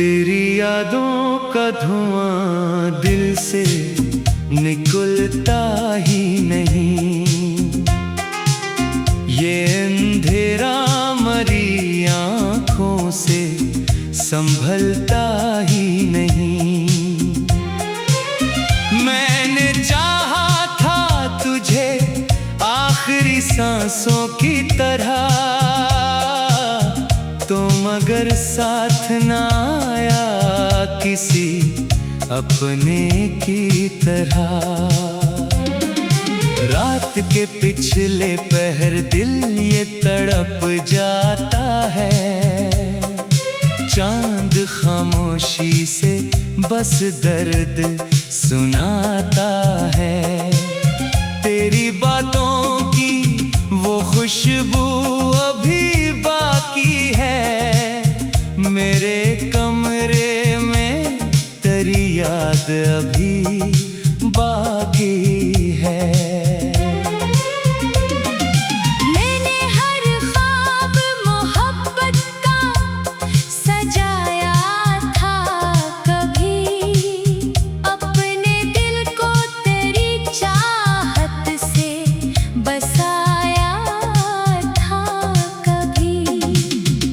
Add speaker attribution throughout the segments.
Speaker 1: तेरी यादों का धुआं दिल से निकलता ही नहीं। ये अंधेरा मरी आँखों से संभलता ही नहीं। मैंने चाहा था तुझे आखिरी सांसों की तरह, तो मगर साथ ना आया किसी अपने की तरह। रात के पिछले पहर दिल ये तड़प जाता है, चांद खामोशी से बस दर्द सुनाता है। तेरी बातों की वो खुशबू अभी बाकी है, मेरे कमरे में तेरी याद अभी बाकी है।
Speaker 2: मैंने हर ख्वाब मोहब्बत का सजाया था कभी, अपने दिल को तेरी चाहत से बसाया था कभी।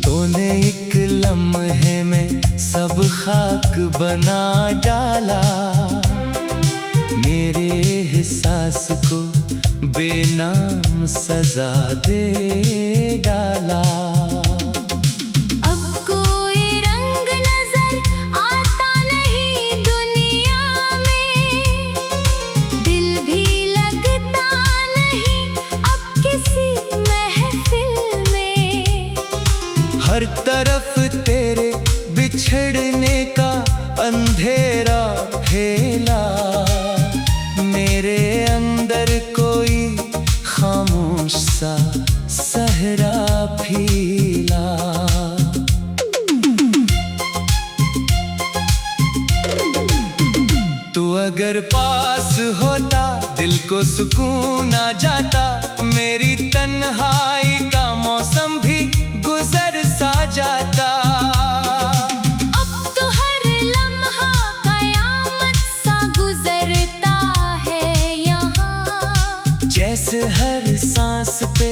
Speaker 1: तूने एक लम्हे में सब खाक बना डाला, मेरे एहसास को बेनाम सजा दे डाला।
Speaker 2: अब कोई रंग नजर आता नहीं दुनिया में, दिल भी लगता नहीं अब किसी महफिल में।
Speaker 1: हर तरफ तेरे बिछड़ने का अंधेरा फैला, मेरे अंदर कोई खामोश सा सहरा फीला। तू अगर पास होता दिल को सुकून आ जाता, मेरी तन्हाई का मौसम भी गुजर सा जाता।
Speaker 2: अब तो हर लम्हा कयामत सा गुजरता है यहाँ,
Speaker 1: जैसे हर सांस पे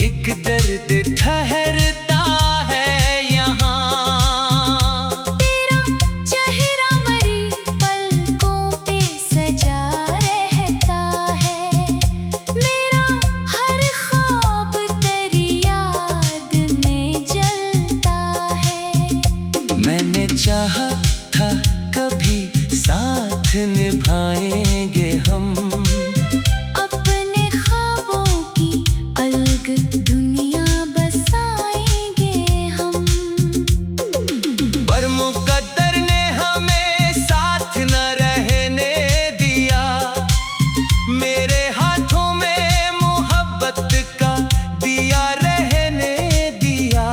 Speaker 1: एक दर्द ठहरता है यहाँ।
Speaker 2: तेरा चेहरा मरी पलकों पे सजा रहता है, मेरा हर ख्वाब तेरी याद में जलता है।
Speaker 1: मैंने चाहा था कभी साथ निभाएंगे हम,
Speaker 2: अपने ख्वाबों की अलग दुनिया बसाएंगे हम।
Speaker 1: पर मुकद्दर ने हमें साथ न रहने दिया, मेरे हाथों में मोहब्बत का दिया रहने दिया।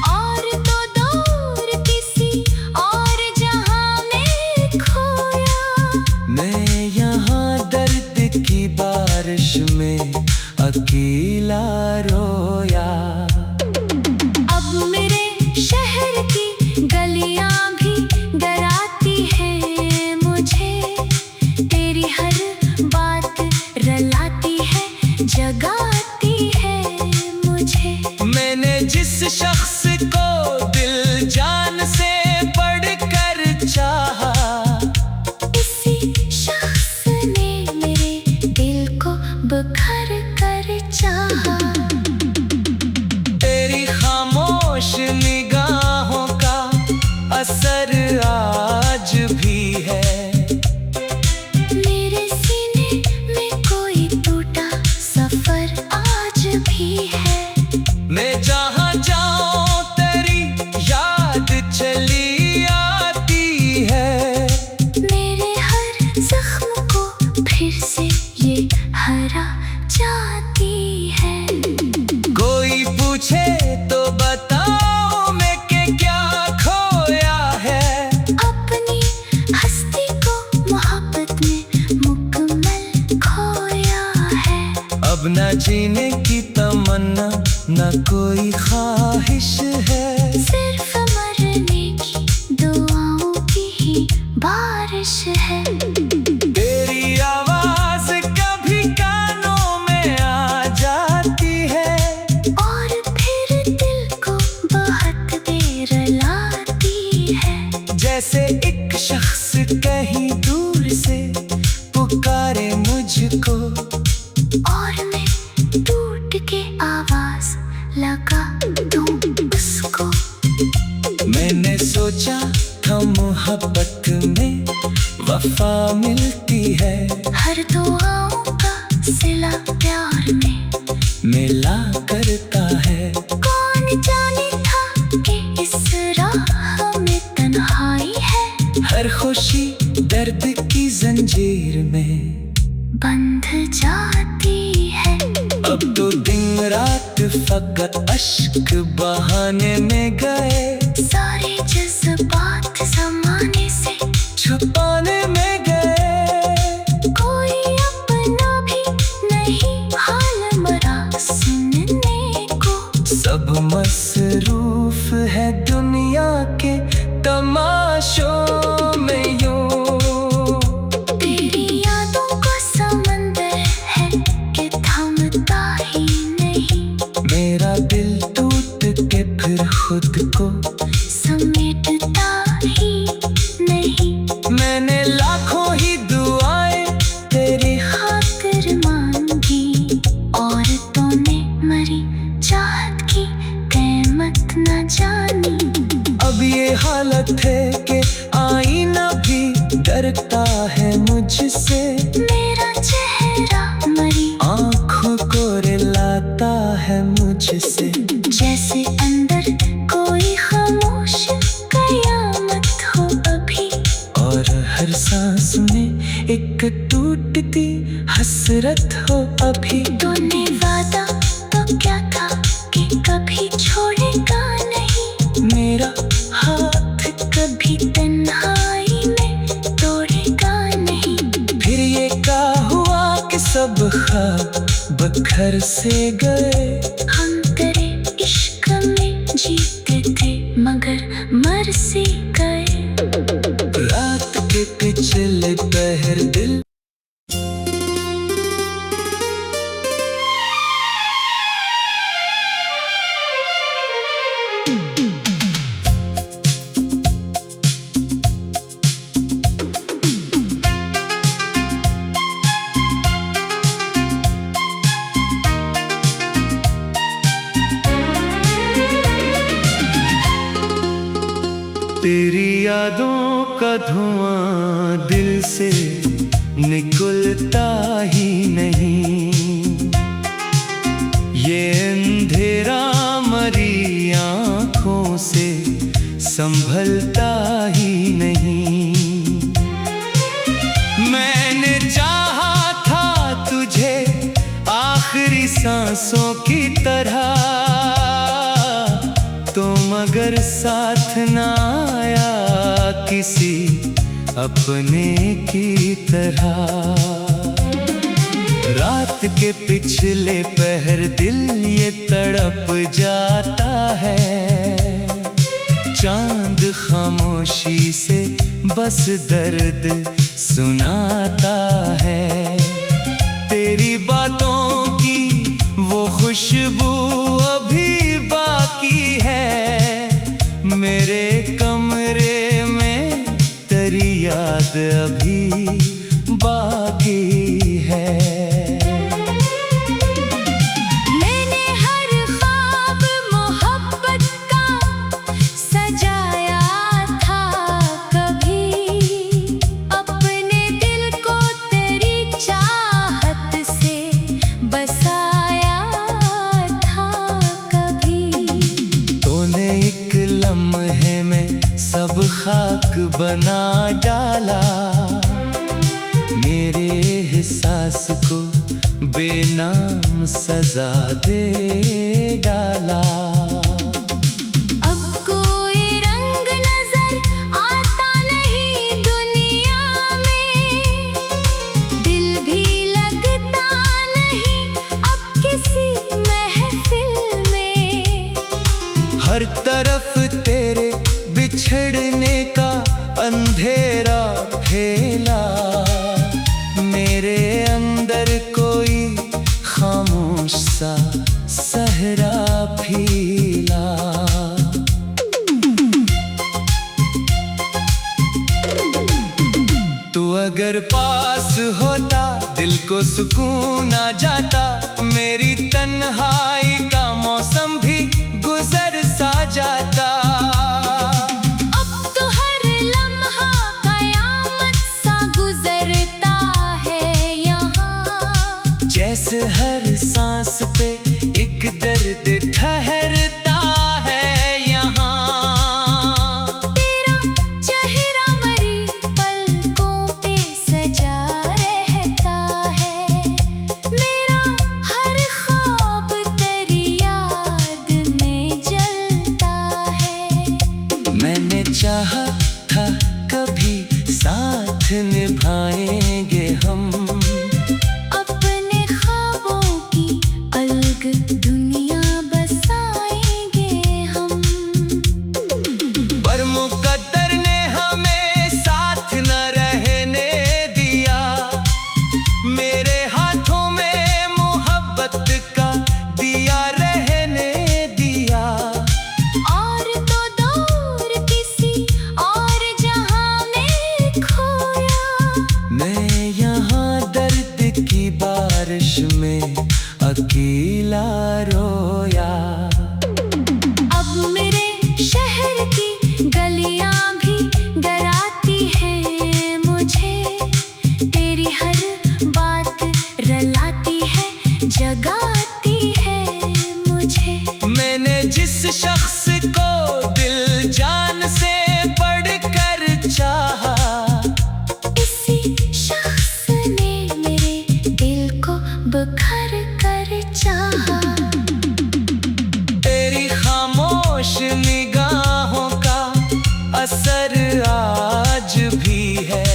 Speaker 2: और तो दूर किसी और जहां में खोया,
Speaker 1: मैं यहाँ दर्द की बारिश में अकेला रोया।
Speaker 2: अब मेरे शहर की गलियां भी डराती हैं मुझे, तेरी हर बात रलाती है जगाती है मुझे।
Speaker 1: मैंने जिस शख्स को दिल जान से बढ़कर चाहा,
Speaker 2: इसी शख्स ने मेरे दिल को बिखर कर चाहा।
Speaker 1: तेरी खामोश निगाहों का असर आज भी है,
Speaker 2: मेरे सीने में कोई टूटा सफर आज भी है।
Speaker 1: मैं जहाँ जाऊँ तेरी याद चली आती है।
Speaker 2: मेरे हर जख्म को फिर से ये हरा जाती है।
Speaker 1: कोई पूछे तो बताओ मैं के क्या खोया है,
Speaker 2: अपनी हस्ती को मोहब्बत में मुकम्मल खोया है।
Speaker 1: अब न जीने की तमन्ना न कोई ख्वाहिश है,
Speaker 2: सिर्फ मरने की दुआ
Speaker 1: मुझको।
Speaker 2: और मैं टूट के आवाज लगा दूं उसको।
Speaker 1: मैंने सोचा था मोहब्बत में वफा मिलती है,
Speaker 2: हर दुआओं का सिला प्यार में
Speaker 1: मिला करता है।
Speaker 2: कौन जाने था कि इस राह में तन्हाई है,
Speaker 1: हर खुशी दर्द की जंजीर में
Speaker 2: बंध जाती है।
Speaker 1: अब तो दिन रात फकत अश्क बहाने में गए,
Speaker 2: सारे जज्बात ज़माने से
Speaker 1: छुपाने में गए।
Speaker 2: कोई अपना भी नहीं हाल मरा सुनने को।
Speaker 1: सब मसरूफ है दुनिया के तमाशों में यूं।
Speaker 2: तेरी यादों का समंदर है कि थमता ही नहीं।
Speaker 1: मेरा दिल टूट के फिर खुद को
Speaker 2: समेटता ही नहीं।
Speaker 1: मैंने लाखों ही दुआएं तेरी
Speaker 2: खातिर मांगी और तूने मरी चाहत की कीमत न जानी।
Speaker 1: अब ये हालत है कि आईना भी डरता है मुझसे।
Speaker 2: मेरा चेहरा मरी
Speaker 1: आँखों को रिलाता है मुझसे।
Speaker 2: जैसे अंदर कोई खामोश कयामत हो अभी।
Speaker 1: और हर सांस में एक टूटती हसरत हो अभी।
Speaker 2: तूने वादा तो क्या था कि कभी छोड़ेगा नहीं।
Speaker 1: मेरा
Speaker 2: हाथ कभी तन्हाई में तोड़ेगा नहीं।
Speaker 1: फिर ये क्या हुआ कि सब ख्वाब बखर से गए।
Speaker 2: हम तेरे इश्क में जीते थे मगर मर सी गए।
Speaker 1: रात के पिछले पहर दिल तेरी यादों का धुआं दिल से निकलता ही नहीं। ये अंधेरा मरी आँखों से संभलता ही नहीं। मैंने चाहा था तुझे आखिरी सांसों की तरह, तो मगर साथ ना आया किसी अपने की तरह। रात के पिछले पहर दिल ये तड़प जाता है। चांद खामोशी से बस दर्द सुनाता है। तेरी बातों की वो खुशबू अभी बाकी है। मेरे कमरे में तेरी याद अभी बाकी है।
Speaker 2: मैंने हर ख्वाब मोहब्बत का सजाया था कभी। अपने दिल को तेरी चाहत से बसाया था कभी।
Speaker 1: तूने एक लम्हे में सब खाक बना डाला। मेरे एहसास को बेनाम सजा दे डाला।
Speaker 2: अब कोई रंग नजर आता नहीं दुनिया में। दिल भी लगता नहीं अब किसी महफिल में।
Speaker 1: हर तरफ तेरे बिछड़ने का अंधेरा फैला। मेरे अंदर कोई खामोश सा सहरा फीला। तू अगर पास होता दिल को सुकून आ जाता, मेरी तन्हाई का मौसम भी गुजर सा जाता।
Speaker 2: अब तो हर लम्हा कयामत सा गुजरता है यहाँ,
Speaker 1: जैसे हर सांस पे एक दर्द ठहरता है यहाँ।
Speaker 2: तेरा चेहरा मरी पलकों पे सजा रहता है, मेरा हर ख्वाब तेरी याद में जलता है।
Speaker 1: मैंने चाहा था कभी साथ निभाएंगे हम,
Speaker 2: अपने ख्वाबों की अलग दुनिया बसाएंगे हम।
Speaker 1: पर मुकद्दर ने हमें साथ न रहने दिया, मेरे हाथों में मोहब्बत का दिया रहने दिया।
Speaker 2: और तो दूर किसी और जहां में खोया,
Speaker 1: मैं यहाँ दर्द की बारिश में अकेला रोया।
Speaker 2: अब मेरे शहर की गलियां भी डराती हैं मुझे, तेरी हर बात रलाती है, जगाती है मुझे।
Speaker 1: मैंने जिस शख्स को दिल जान से बढ़कर चाहा,
Speaker 2: इसी शख्स ने मेरे दिल को बखर कर चाहा।
Speaker 1: तेरी खामोश निगाहों का असर आज भी है,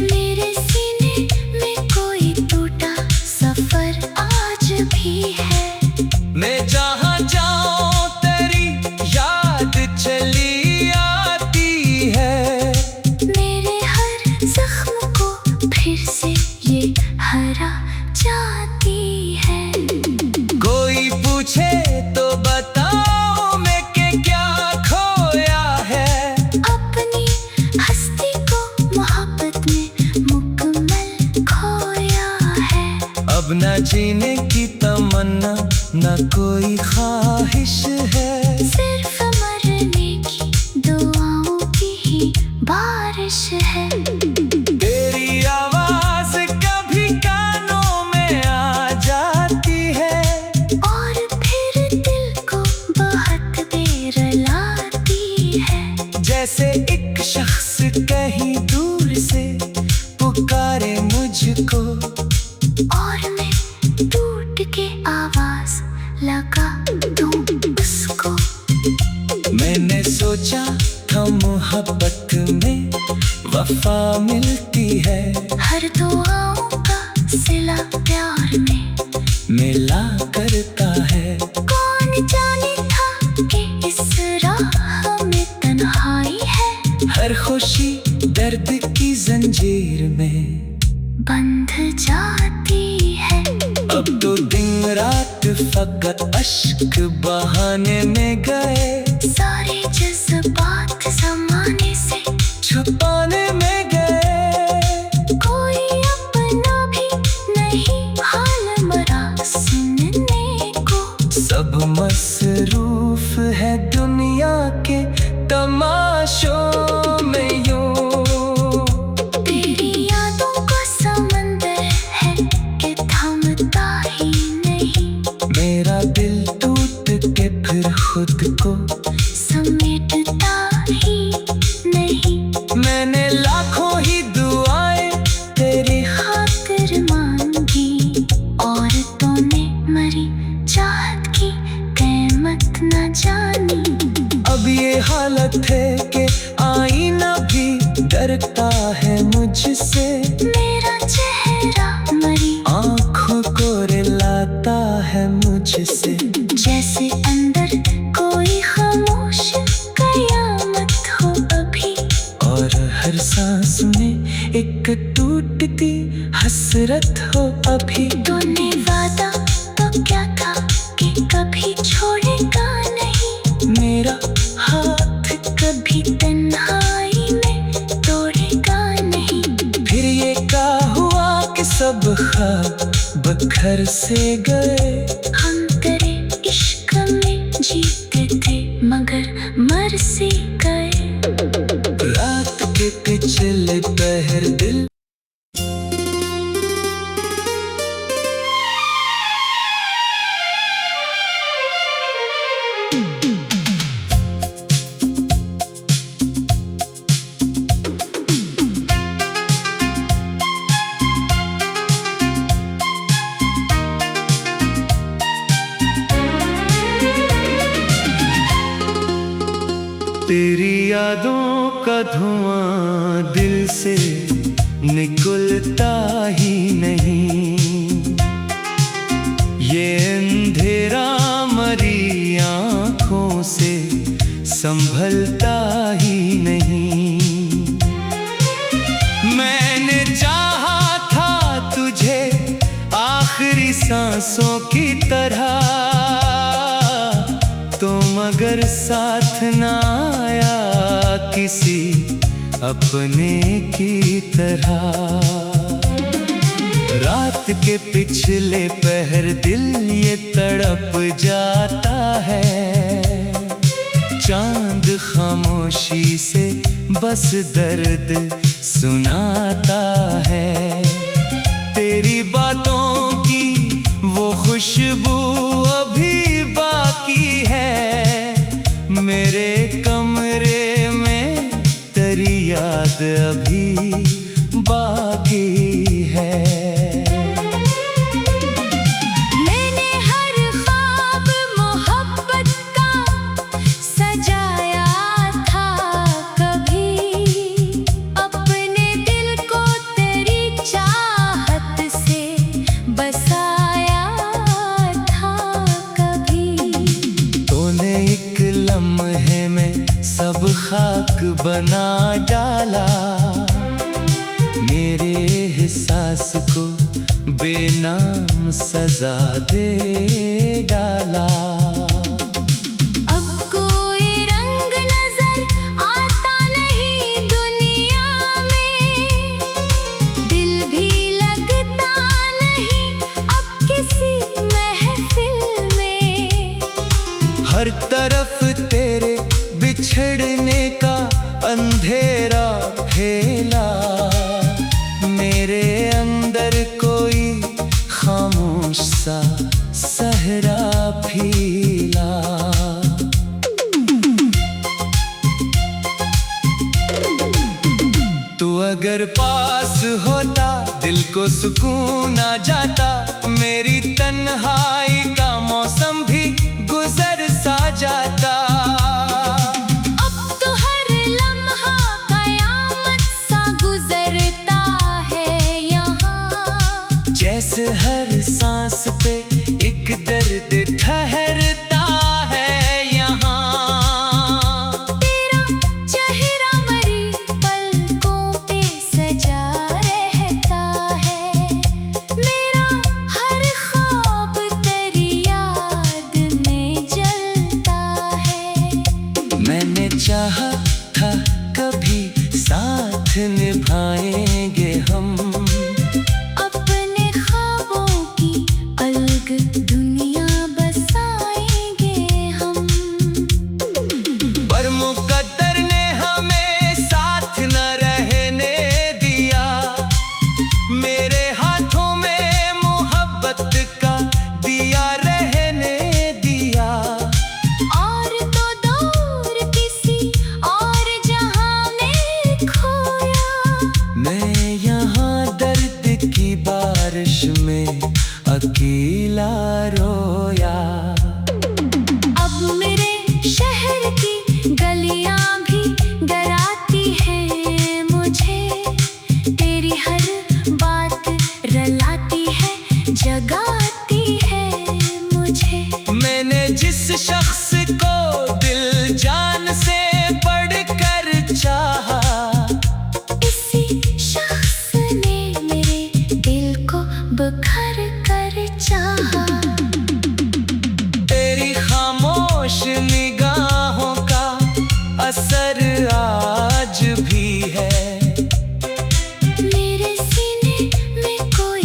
Speaker 2: मेरे सीने में कोई टूटा सफर आज भी है।
Speaker 1: मैं जहाँ जाऊँ तेरी याद चली आती है।
Speaker 2: मेरे हर जख्म को फिर से ये हरा जाती है।
Speaker 1: कोई पूछे तो बताओ मैं के क्या खोया है,
Speaker 2: अपनी हस्ती को मोहब्बत में मुकम्मल खोया है।
Speaker 1: अब न जीने की तमन्ना न कोई ख्वाहिश है,
Speaker 2: सिर्फ मरने की दुआओं की ही बारिश है।
Speaker 1: तेरी आवाज कभी कानों में आ जाती है,
Speaker 2: और फिर दिल को बहुत देर लाती है।
Speaker 1: जैसे एक शख्स कहीं दूर से पुकारे मुझको,
Speaker 2: और मैं टूट के आवाज लगा दूं उसको।
Speaker 1: मैंने सोचा था मोहब्बत में वफा मिलती है,
Speaker 2: हर दुआओं का सिला प्यार में
Speaker 1: मिला करता है।
Speaker 2: कौन जाने था कि इस राह में तन्हाई है,
Speaker 1: हर खुशी दर्द की जंजीर में
Speaker 2: बंध जाती है।
Speaker 1: अब तो दिन रात फकत अश्क बहाने में गए,
Speaker 2: सारे जज्बात ज़माने से
Speaker 1: छुपाने में गए।
Speaker 2: कोई अपना भी नहीं हाल मरा सुनने को,
Speaker 1: सब मसरूफ है दुनिया के तमाशों में यूं।
Speaker 2: तेरी यादों का समंदर है कि थमता ही नहीं,
Speaker 1: मेरा दिल टूट के फिर खुद को
Speaker 2: समेटता ही नहीं।
Speaker 1: मैंने लाखों ही दुआएं तेरी
Speaker 2: खातिर मांगी, औरतों ने मरी चाहत की कीमत न जानी।
Speaker 1: अब ये हालत है कि आईना भी डरता है मुझसे,
Speaker 2: मेरा चेहरा मरी
Speaker 1: आँखों को रिलाता है मुझसे।
Speaker 2: जैसे अंदर कोई खामोश कयामत हो अभी,
Speaker 1: और हर सांस में एक टूटती हसरत हो अभी।
Speaker 2: तूने वादा तो क्या था कि कभी छोड़ेगा नहीं,
Speaker 1: मेरा
Speaker 2: हाथ कभी तन्हाई में तोड़ेगा नहीं।
Speaker 1: फिर ये क्या हुआ सब ख्वाब बखर से गए।
Speaker 2: हम तेरे इश्क में जीते थे मगर मर सी गए।
Speaker 1: रात के पिछले पहर दिल तेरी यादों का धुआं दिल से निकलता ही नहीं। ये अंधेरा मरी आँखों से संभलता ही नहीं। मैंने चाहा था तुझे आखिरी सांसों की तरह, तो मगर साथ ना आया किसी अपने की तरह। रात के पिछले पहर दिल ये तड़प जाता है। चांद खामोशी से बस दर्द सुनाता है। तेरी बातों की वो खुशबू अभी बाकी है। मेरे कमरे में तेरी याद अभी बाकी है।
Speaker 2: मैंने हर ख्वाब मोहब्बत का सजाया था कभी। अपने दिल को तेरी चाहत से बसाया था कभी।
Speaker 1: तूने एक लम्हे में सब खाक बना डाला। मेरे एहसास को बेनाम सजा दे डाला।
Speaker 2: अब कोई रंग नजर आता नहीं दुनिया में। दिल भी लगता नहीं अब किसी महफिल में।
Speaker 1: हर तरफ तेरे बिछड़ने का अंधेरा फैला। मेरे अंदर कोई खामोश सा सहरा फीला। तू अगर पास होता दिल को सुकून आ जाता। मेरी तन्हाई का मौसम भी गुजर सा जाता।
Speaker 2: अब तो हर लम्हा कयामत सा गुजरता है यहाँ।
Speaker 1: जैसे हर सांस पे एक दर्द ठहरता है यहाँ।
Speaker 2: तेरा चेहरा मरी पलकों पे सजा रहता है। मेरा हर ख्वाब तेरी याद में जलता है।
Speaker 1: मैंने चाहा था कभी साथ निभाएंगे हम।
Speaker 2: अपने ख्वाबों की अलग दुनिया बसाएंगे हम।
Speaker 1: पर मुकद्दर ने हमें साथ न रहने दिया। मेरे हाथों में मोहब्बत का दिया रहने दिया।
Speaker 2: और तो दूर किसी और जहां में खोया।
Speaker 1: मैं यहाँ दर्द की बारिश में अकेला रोया।
Speaker 2: अब मेरे शहर की गलियां भी डराती हैं मुझे। तेरी हर बात रलाती है जगाती है मुझे।
Speaker 1: मैंने जिस शख्स को दिल जान से बढ़कर चाहा।
Speaker 2: इसी शख्स ने मेरे दिल को बखर कर चाहा।
Speaker 1: तेरी खामोश निगाहों का असर आज भी है।
Speaker 2: मेरे सीने में कोई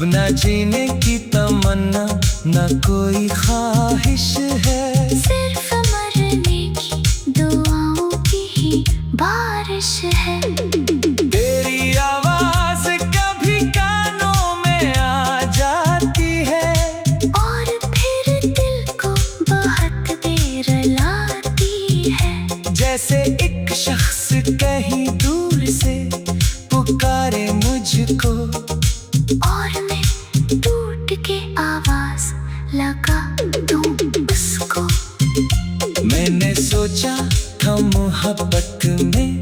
Speaker 1: अब न जीने की तमन्ना, न कोई ख्वाहिश है।
Speaker 2: सिर्फ मरने की दुआओं की ही बारिश है।
Speaker 1: तेरी आवाज कभी कानों में आ जाती है,
Speaker 2: और फिर दिल को बहुत देर लाती है।
Speaker 1: जैसे एक शख्स कहीं दूर से पुकारे मुझको,
Speaker 2: और मैं टूट के आवाज लगा दूं उसको।
Speaker 1: मैंने सोचा था मोहब्बत में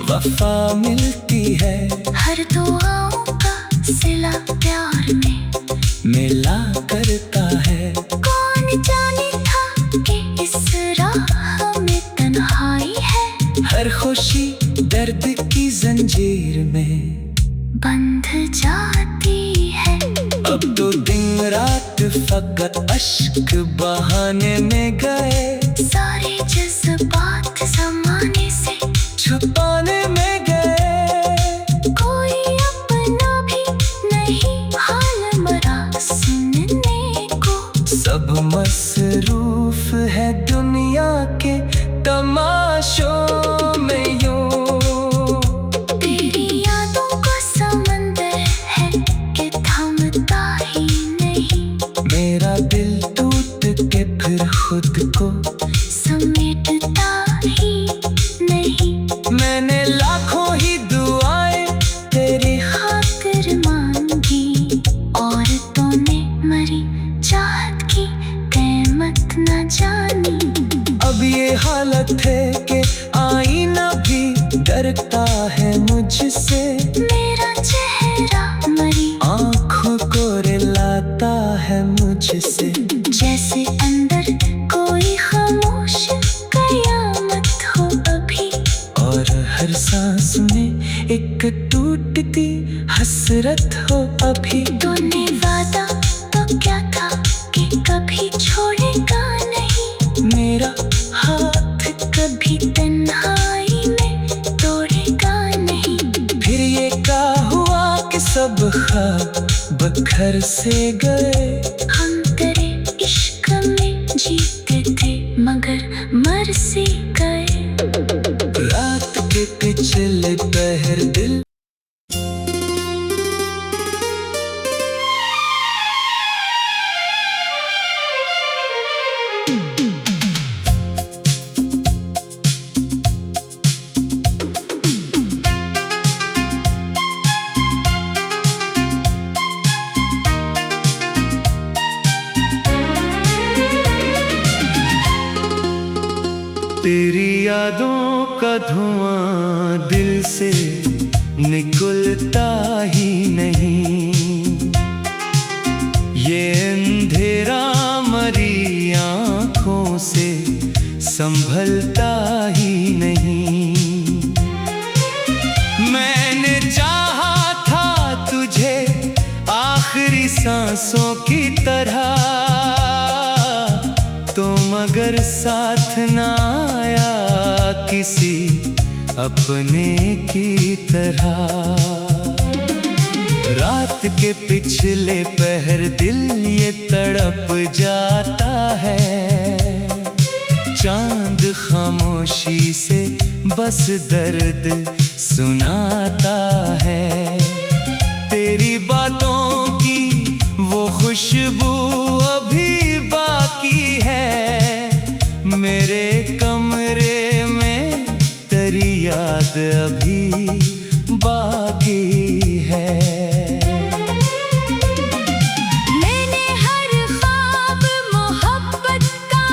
Speaker 1: वफा मिलती है,
Speaker 2: हर दुआओं का सिला प्यार में
Speaker 1: मिला करता है।
Speaker 2: कौन जाने था कि इस राह में तन्हाई है,
Speaker 1: हर खुशी दर्द की जंजीर में
Speaker 2: बंध जाती है।
Speaker 1: अब तो दिन रात फकत अश्क बहाने में गए,
Speaker 2: सारे जज्बात ज़माने से
Speaker 1: छुपाने में गए।
Speaker 2: कोई अपना भी नहीं हाल मरा सुनने को।
Speaker 1: सब मसरूफ है दुनिया के तमाशों में यूं।
Speaker 2: तेरी यादों का समंदर है कि थमता ही नहीं।
Speaker 1: मेरा दिल टूट के फिर खुद को
Speaker 2: समेटता ही नहीं।
Speaker 1: मैंने लाखों ही दुआएं तेरी
Speaker 2: खातिर मांगी, और तूने मरी चाहत की कीमत न जानी।
Speaker 1: अब ये हालत है कि आईना भी डरता है मुझसे।
Speaker 2: मेरा चेहरा मरी
Speaker 1: आँखों को रिलाता है मुझसे,
Speaker 2: जैसे अंदर कोई खामोश कयामत हो अभी।
Speaker 1: और हर सांस में एक टूटती हसरत हो अभी।
Speaker 2: तूने वादा तो क्या था कि कभी छोड़ेगा नहीं।
Speaker 1: मेरा
Speaker 2: हाथ कभी तन्हाई में तोड़ेगा नहीं।
Speaker 1: फिर ये क्या हुआ कि सब ख्वाब बखर से गए।
Speaker 2: हम तेरे इश्क में जीते थे मगर मर सी गए।
Speaker 1: रात के पिछले पहर दिल तेरी यादों का धुआं दिल से निकलता ही नहीं। ये अंधेरा मरी आँखों से संभलता ही नहीं। मैंने चाहा था तुझे आखिरी सांसों की तरह, तो मगर साथ ना आया किसी अपने की तरह। रात के पिछले पहर दिल ये तड़प जाता है। चांद खामोशी से बस दर्द सुनाता है। तेरी बातों की वो खुशबू अभी बाकी है। मेरे कमरे में तेरी याद अभी बाकी है।
Speaker 2: मैंने हर ख्वाब मोहब्बत का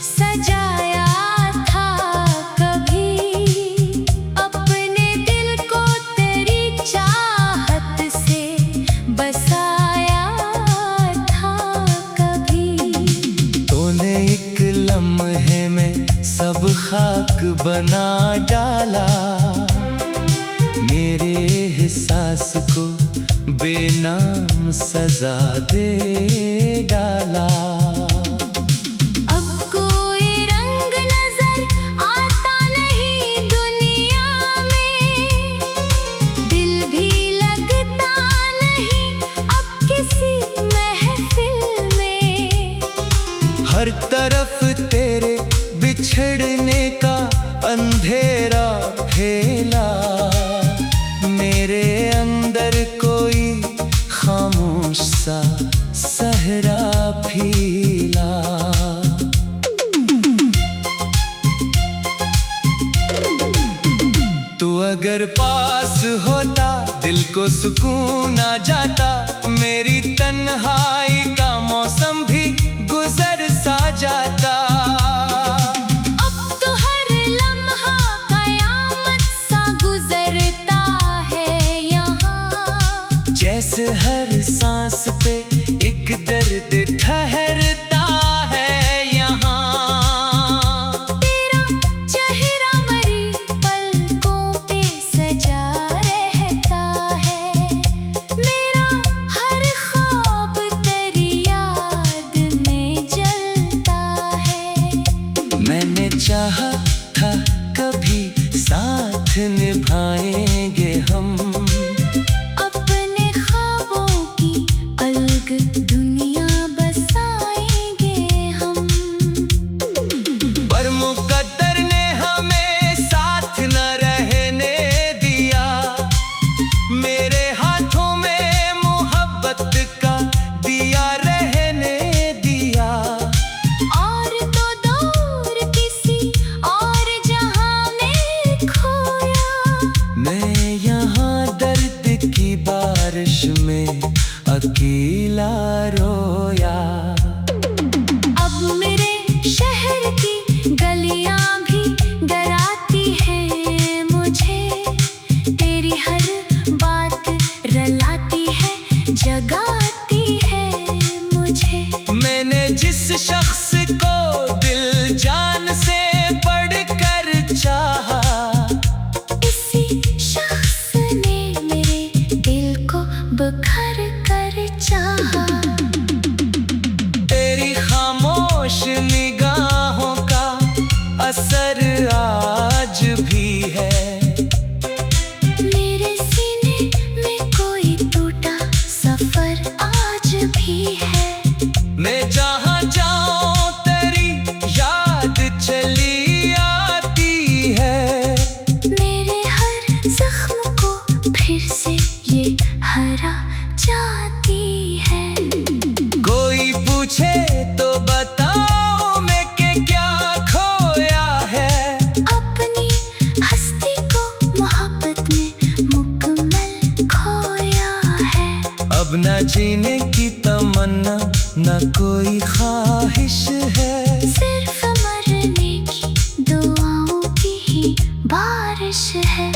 Speaker 2: सजाया था कभी। अपने दिल को तेरी चाहत से बसाया था कभी।
Speaker 1: तूने एक लम्हे में सब खाक बना डाला। मेरे एहसास को बेनाम सजा दे डाला।
Speaker 2: अब कोई रंग नजर आता नहीं दुनिया में। दिल भी लगता नहीं अब
Speaker 1: अंधेरा फैला, मेरे अंदर कोई खामोश सा सहरा फीला। तू अगर पास होता दिल को सुकून आ जाता, मेरी तन्हाई का मौसम भी गुजर सा जाता।
Speaker 2: अब तो हर लम्हा कयामत सा गुजरता है यहाँ,
Speaker 1: जैसे हर सांस पे एक दर्द ठहरता है यहाँ।
Speaker 2: तेरा चेहरा मरी पलकों पे सजा रहता है, मेरा हर ख्वाब तेरी याद में जलता है।
Speaker 1: मैंने चाहा था कभी साथ निभाएंगे हम,
Speaker 2: अपने ख्वाबों की अलग दुनिया बसाएंगे हम।
Speaker 1: पर मुकद्दर ने हमें साथ न रहने दिया, मेरे हाथों में मोहब्बत का दिया रहने दिया।
Speaker 2: और तो दूर किसी और जहां में खोया,
Speaker 1: मैं यहाँ दर्द की बारिश में अकेला रोया।
Speaker 2: अब मेरे शहर की गलियां भी डराती हैं मुझे, तेरी हर बात रलाती है जगाती है मुझे।
Speaker 1: मैंने जिस शख्स को दिल जान से बढ़कर चाहा,
Speaker 2: इसी शख्स ने मेरे दिल को बखर कर चाहा।
Speaker 1: तेरी खामोश निगाहों का असर आज भी है,
Speaker 2: मेरे सीने में कोई टूटा सफर आज भी है।
Speaker 1: मैं जहाँ जाऊँ तेरी याद चली आती है।
Speaker 2: मेरे हर जख्म को फिर से ये हरा जाती है।
Speaker 1: कोई पूछे तो बताओ मैं कि क्या खोया है,
Speaker 2: अपनी हस्ती को मोहब्बत में मुकम्मल खोया है।
Speaker 1: अब न जीने की तमन्ना न कोई ख्वाहिश है,
Speaker 2: सिर्फ मरने की दुआओं की ही बारिश है।